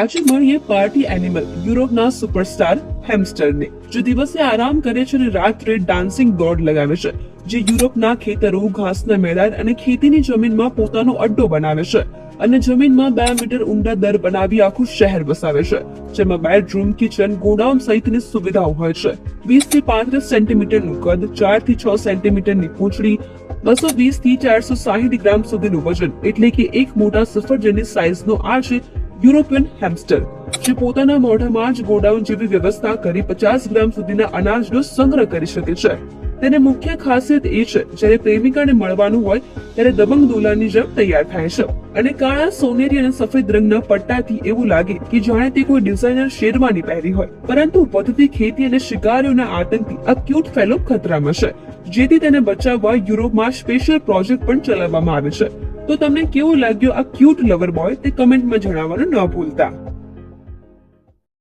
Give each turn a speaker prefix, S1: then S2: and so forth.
S1: આજે મળીએ party animal યુરોપના સુપરસ્ટાર હેમસ્ટરને, જે દિવસે આરામ કરે છે અને રાત્રે ડાન્સિંગ દોડ લગાવે છે, જે યુરોપના ખેતરો, ઘાસના મેદાન અને ખેતીની જમીનમાં પોતાનો અડ્ડો બનાવે છે અને જમીનમાં 2 મીટર ઊંડા દર બનાવી આખું શહેર બસાવે છે, જેમાં બેડરૂમ, કિચન, ગોડાઉન સહિતની સુવિધાઓ હોય છે. 20 થી 35 સેન્ટીમીટરનું કદ, 4 થી 6 સેન્ટીમીટરની પૂંછડી, 220 થી 460 ગ્રામ સુધીનું વજન, એટલે કે એક મોટા સફરજનની સાઈઝનો આ છે યુરોપિયન હેમસ્ટર, જે પોતાના મોઢામાં જ ગોડાઉન જેવી વ્યવસ્થા કરી 50 ગ્રામ સુધીના અનાજનો સંગ્રહ કરી શકે છે. તેને મુખ્ય ખાસિયત એ છે, જ્યારે પ્રેમિકાને મળવાનું હોય ત્યારે દબંગ દુલ્હાની જેમ તૈયાર થાય છે અને કાળા, સોનેરી અને સફેદ રંગના પટ્ટાથી એવું લાગે કે જાણે તે કોઈ ડિઝાઇનર શેરવાની પહેરી હોય. પરંતુ વધતી ખેતી અને શિકારીઓના આતંકથી આ ક્યુટ ફેલો ખતરામાં છે, જેથી તેને બચાવવા યુરોપમાં સ્પેશિયલ પ્રોજેક્ટ પણ ચલાવવામાં આવે છે. તો તમને કેવો લાગ્યો આ ક્યુટ લવર બોય તે કમેન્ટમાં જણાવવાનું ન ભૂલતા.